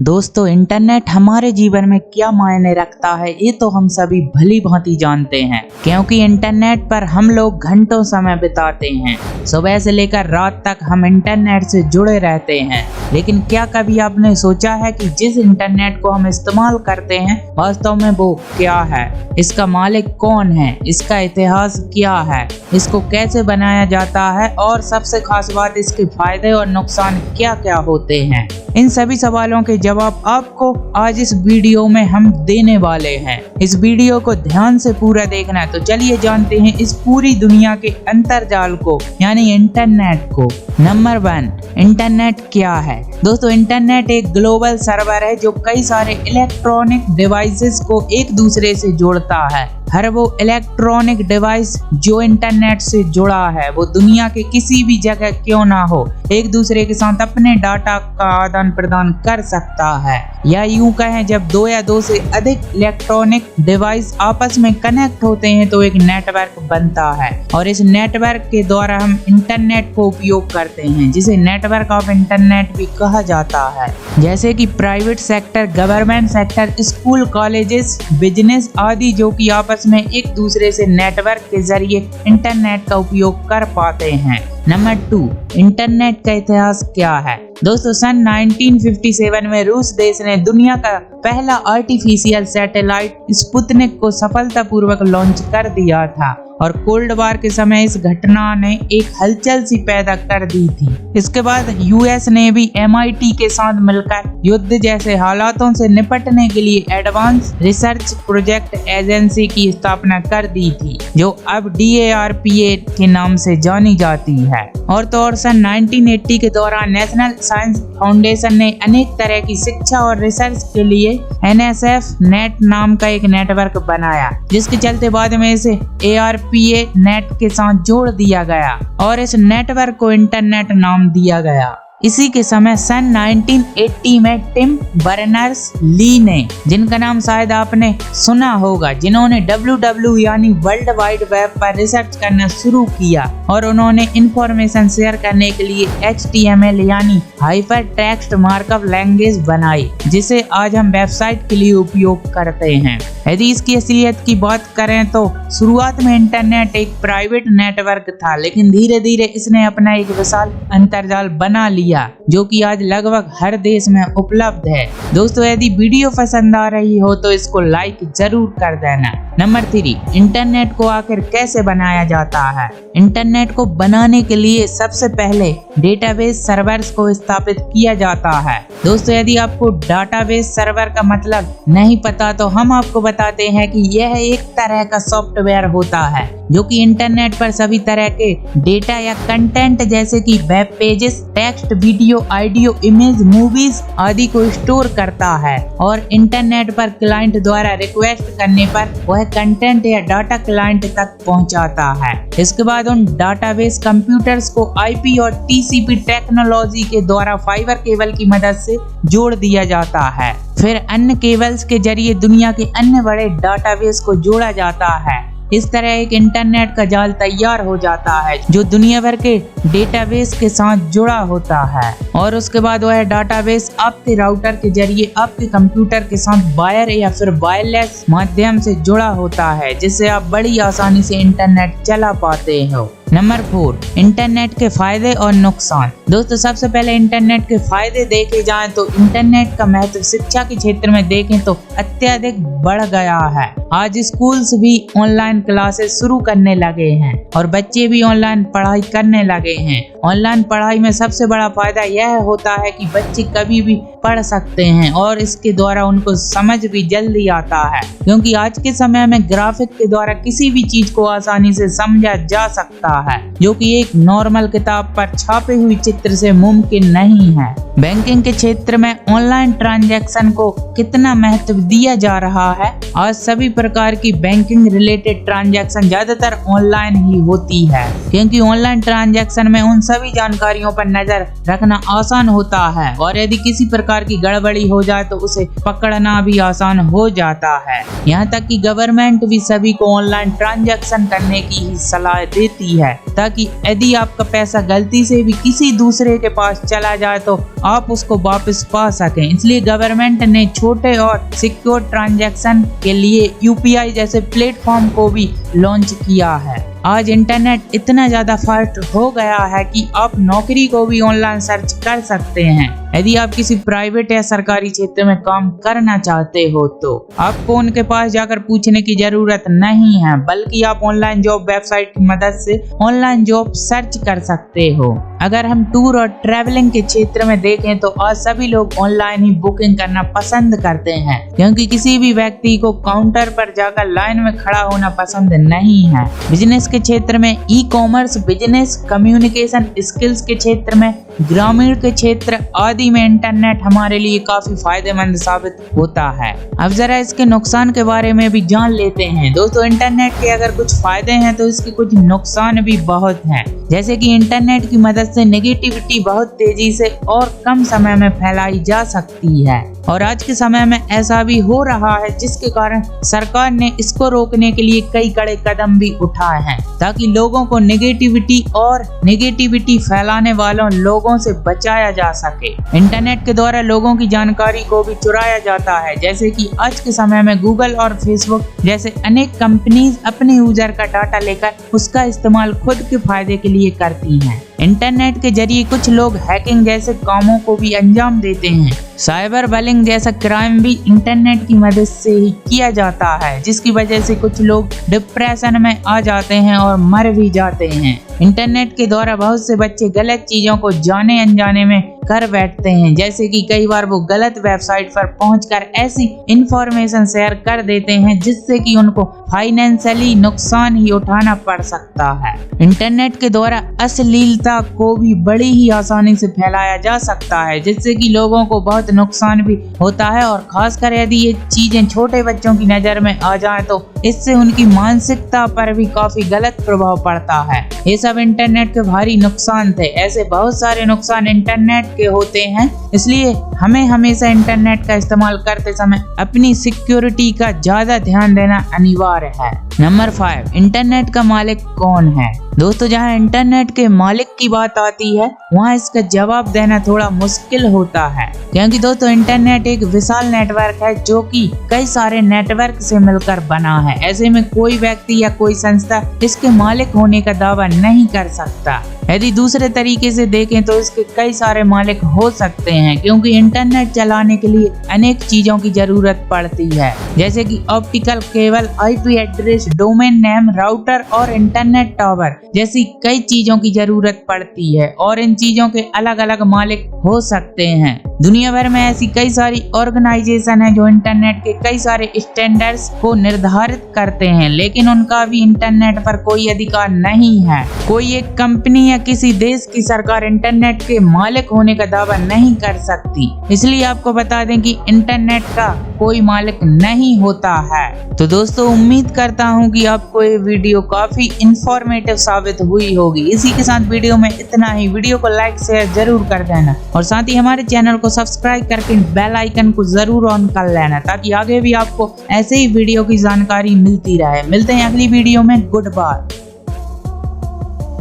दोस्तों, इंटरनेट हमारे जीवन में क्या मायने रखता है ये तो हम सभी भली भांति जानते हैं, क्योंकि इंटरनेट पर हम लोग घंटों समय बिताते हैं। सुबह से लेकर रात तक हम इंटरनेट से जुड़े रहते हैं। लेकिन क्या कभी आपने सोचा है कि जिस इंटरनेट को हम इस्तेमाल करते हैं वास्तव में वो क्या है? इसका मालिक कौन है? इसका इतिहास क्या है? इसको कैसे बनाया जाता है? और सबसे खास बात, इसके फायदे और नुकसान क्या क्या होते हैं? इन सभी सवालों के जवाब आपको आज इस वीडियो में हम देने वाले हैं। इस वीडियो को ध्यान से पूरा देखना है। तो चलिए जानते हैं इस पूरी दुनिया के अंतर्जाल को, यानी इंटरनेट को। नंबर 1, इंटरनेट क्या है? दोस्तों, इंटरनेट एक ग्लोबल सर्वर है जो कई सारे इलेक्ट्रॉनिक डिवाइसेस को एक दूसरे से जोड़ता है। हर वो इलेक्ट्रॉनिक डिवाइस जो इंटरनेट से जुड़ा है वो दुनिया के किसी भी जगह क्यों ना हो, एक दूसरे के साथ अपने डाटा का आदान प्रदान कर सकता है। या यूं कहें, जब दो या दो से अधिक इलेक्ट्रॉनिक डिवाइस आपस में कनेक्ट होते हैं तो एक नेटवर्क बनता है, और इस नेटवर्क के द्वारा हम इंटरनेट को उपयोग करते हैं, जिसे नेटवर्क ऑफ इंटरनेट भी कहा जाता है। जैसे कि private sector, government sector, school, colleges, business आदि, जो कि आपस में एक दूसरे से नेटवर्क के जरिए इंटरनेट का उपयोग कर पाते हैं। नंबर 2, इंटरनेट का इतिहास क्या है? दोस्तों, सन 1957 में रूस देश ने दुनिया का पहला आर्टिफिशियल सैटेलाइट स्पुतनिक को सफलतापूर्वक लॉन्च कर दिया था, और कोल्ड वार के समय इस घटना ने एक हलचल सी पैदा कर दी थी। इसके बाद यूएस ने भी MIT के साथ मिलकर युद्ध जैसे हालातों से निपटने के लिए एडवांस रिसर्च प्रोजेक्ट एजेंसी की स्थापना कर दी थी, जो अब DARPA के नाम से जानी जाती है। और तो और सन 1980 के दौरान नेशनल साइंस फाउंडेशन ने अनेक तरह की शिक्षा और रिसर्च के लिए NSF नेट नाम का एक नेटवर्क बनाया, जिसके चलते बाद में इसे ARPA नेट के साथ जोड़ दिया गया और इस नेटवर्क को इंटरनेट नाम दिया गया। इसी के समय सन 1980 में टिम बर्नर्स-ली ने, जिनका नाम शायद आपने सुना होगा, जिन्होंने WW यानी वर्ल्ड वाइड वेब पर रिसर्च करना शुरू किया, और उन्होंने इंफॉर्मेशन शेयर करने के लिए HTML यानी हाइपर टेक्स्ट मार्कअप लैंग्वेज बनाई, जिसे आज हम वेबसाइट के लिए उपयोग करते हैं। यदि इसकी असलियत की बात करें तो शुरुआत में इंटरनेट एक प्राइवेट नेटवर्क था, लेकिन धीरे धीरे इसने अपना एक विशाल अंतर्जाल बना लिया, जो कि आज लगभग हर देश में उपलब्ध है। दोस्तों, यदि वीडियो पसंद आ रही हो तो इसको लाइक जरूर कर देना। नंबर 3, इंटरनेट को आखिर कैसे बनाया जाता है? इंटरनेट को बनाने के लिए सबसे पहले डेटाबेस सर्वर्स को स्थापित किया जाता है। दोस्तों, यदि आपको डेटाबेस सर्वर का मतलब नहीं पता तो हम आपको बताते हैं कि यह एक तरह का सॉफ्टवेयर होता है जो कि इंटरनेट पर सभी तरह के डेटा या कंटेंट, जैसे कि web pages, text, video, audio, image, movies आदि को स्टोर करता है, और इंटरनेट पर क्लाइंट द्वारा रिक्वेस्ट करने पर वह कंटेंट या डाटा क्लाइंट तक पहुंचाता है। इसके बाद उन डाटाबेस कंप्यूटर्स को IP और TCP टेक्नोलॉजी के द्वारा फाइबर केबल की मदद से जोड़ दिया जाता है। फिर अन्य केबल्स के जरिए दुनिया के अन्य बड़े डाटाबेस को जोड़ा जाता है। इस तरह एक इंटरनेट का जाल तैयार हो जाता है जो दुनिया भर के डेटाबेस के साथ जुड़ा होता है, और उसके बाद वह डाटाबेस आपके राउटर के जरिए आपके कंप्यूटर के साथ वायर या फिर वायरलेस माध्यम से जुड़ा होता है, जिससे आप बड़ी आसानी से इंटरनेट चला पाते हो। नंबर 4, इंटरनेट के फायदे और नुकसान। दोस्तों, सबसे पहले इंटरनेट के फायदे देखे जाएं तो इंटरनेट का महत्व शिक्षा के क्षेत्र में देखें तो अत्यधिक बढ़ गया है। आज स्कूल्स भी ऑनलाइन क्लासेस शुरू करने लगे हैं और बच्चे भी ऑनलाइन पढ़ाई करने लगे हैं। ऑनलाइन पढ़ाई में सबसे बड़ा फायदा यह होता है कि बच्चे कभी भी पढ़ सकते हैं, और इसके द्वारा उनको समझ भी जल्दी आता है, क्योंकि आज के समय में ग्राफिक के द्वारा किसी भी चीज को आसानी से समझा जा सकता है, जो कि एक नॉर्मल किताब पर छापे हुई चित्र से मुमकिन नहीं है। बैंकिंग के क्षेत्र में ऑनलाइन ट्रांजैक्शन को कितना महत्व दिया जा रहा है? आज सभी प्रकार की बैंकिंग रिलेटेड ट्रांजैक्शन ज्यादातर ऑनलाइन ही होती है, क्योंकि ऑनलाइन ट्रांजैक्शन में उन सभी जानकारियों पर नजर रखना आसान होता है और यदि किसी प्रकार की गड़बड़ी हो जाए तो उसे पकड़ना भी आसान हो जाता है। यहाँ तक कि गवर्नमेंट भी सभी को ऑनलाइन ट्रांजैक्शन करने की ही सलाह देती है ताकि यदि आपका पैसा गलती से भी किसी दूसरे के पास चला जाए तो आप उसको वापस पा सकें। इसलिए गवर्नमेंट ने छोटे और सिक्योर ट्रांजैक्शन के लिए यूपीआई जैसे प्लेटफॉर्म को भी लॉन्च किया है। आज इंटरनेट इतना ज्यादा फास्ट हो गया है कि आप नौकरी को भी ऑनलाइन सर्च कर सकते हैं। यदि आप किसी प्राइवेट या सरकारी क्षेत्र में काम करना चाहते हो तो आपको उनके पास जाकर पूछने की जरूरत नहीं है, बल्कि आप ऑनलाइन जॉब वेबसाइट की मदद से ऑनलाइन जॉब सर्च कर सकते हो। अगर हम टूर और ट्रैवलिंग के क्षेत्र में देखें तो आज सभी लोग ऑनलाइन ही बुकिंग करना पसंद करते हैं, क्योंकि किसी भी व्यक्ति को काउंटर पर जाकर लाइन में खड़ा होना पसंद नहीं है। बिजनेस के क्षेत्र में e commerce business, communication skills के क्षेत्र में, ग्रामीण के क्षेत्र आदि में इंटरनेट हमारे लिए काफी फायदेमंद साबित होता है। अब जरा इसके नुकसान के बारे में भी जान लेते हैं। दोस्तों, इंटरनेट के अगर कुछ फायदे हैं तो इसके कुछ नुकसान भी बहुत हैं। जैसे कि इंटरनेट की मदद से नेगेटिविटी बहुत तेजी से और कम समय में फैलाई जा सकती है और आज के समय में ऐसा भी हो रहा है, जिसके कारण सरकार ने इसको रोकने के लिए कई कड़े कदम भी उठाए हैं ताकि लोगों को नेगेटिविटी फैलाने वालों लोगों से बचाया जा सके। इंटरनेट के द्वारा लोगों की जानकारी को भी चुराया जाता है, जैसे कि आज के समय में गूगल और फेसबुक जैसे अनेक कंपनीज अपने यूजर का डाटा लेकर उसका इस्तेमाल खुद के फायदे के लिए करती हैं। इंटरनेट के जरिए कुछ लोग हैकिंग जैसे कामों को भी अंजाम देते हैं। साइबर बलिंग जैसा क्राइम भी इंटरनेट की मदद से ही किया जाता है, जिसकी वजह से कुछ लोग डिप्रेशन में आ जाते हैं और मर भी जाते हैं। इंटरनेट के द्वारा बहुत से बच्चे गलत चीजों को जाने अनजाने में कर बैठते हैं, जैसे कि कई बार वो गलत वेबसाइट पर पहुंचकर ऐसी इंफॉर्मेशन शेयर कर देते हैं जिससे कि उनको फाइनेंशियली नुकसान ही उठाना पड़ सकता है। इंटरनेट के द्वारा अश्लीलता को भी बड़ी ही आसानी से फैलाया जा सकता है, जिससे कि लोगों को बहुत नुकसान भी होता है और खासकर यदि ये चीजें छोटे बच्चों की नजर में आ जाए तो इससे उनकी मानसिकता पर भी काफी गलत प्रभाव पड़ता है। ये सब इंटरनेट के भारी नुकसान थे। ऐसे बहुत सारे नुकसान इंटरनेट के होते हैं, इसलिए हमें हमेशा इंटरनेट का इस्तेमाल करते समय अपनी सिक्योरिटी का ज्यादा ध्यान देना अनिवार्य है। नंबर 5, इंटरनेट का मालिक कौन है? दोस्तों, जहां इंटरनेट के मालिक की बात आती है वहां इसका जवाब देना थोड़ा मुश्किल होता है, क्योंकि दोस्तों इंटरनेट एक विशाल नेटवर्क है जो कि कई सारे नेटवर्क से मिलकर बना है। ऐसे में कोई व्यक्ति या कोई संस्था इसके मालिक होने का दावा नहीं कर सकता। यदि दूसरे तरीके से देखें तो इसके कई सारे मालिक हो सकते हैं, क्योंकि इंटरनेट चलाने के लिए अनेक चीजों की जरूरत पड़ती है, जैसे कि optical cable, IP address, domain name, router और इंटरनेट टावर जैसी कई चीजों की जरूरत पड़ती है और इन चीजों के अलग अलग मालिक हो सकते हैं। दुनिया भर में ऐसी कई सारी ऑर्गेनाइजेशन है जो इंटरनेट के कई सारे स्टैंडर्ड्स को निर्धारित करते हैं, लेकिन उनका भी इंटरनेट पर कोई अधिकार नहीं है। कोई एक कंपनी या किसी देश की सरकार इंटरनेट के मालिक होने का दावा नहीं कर सकती। इसलिए आपको बता दें कि इंटरनेट का कोई मालिक नहीं होता है। तो दोस्तों, उम्मीद करता हूं कि आपको ये वीडियो काफी इंफॉर्मेटिव साबित हुई होगी। इसी के साथ वीडियो में इतना ही। वीडियो को लाइक शेयर जरूर कर देना और साथ ही हमारे चैनल को सब्सक्राइब करके बेल आइकन को जरूर ऑन कर लेना, ताकि आगे भी आपको ऐसे ही वीडियो की जानकारी मिलती रहे। मिलते हैं अगली वीडियो में। Good bye.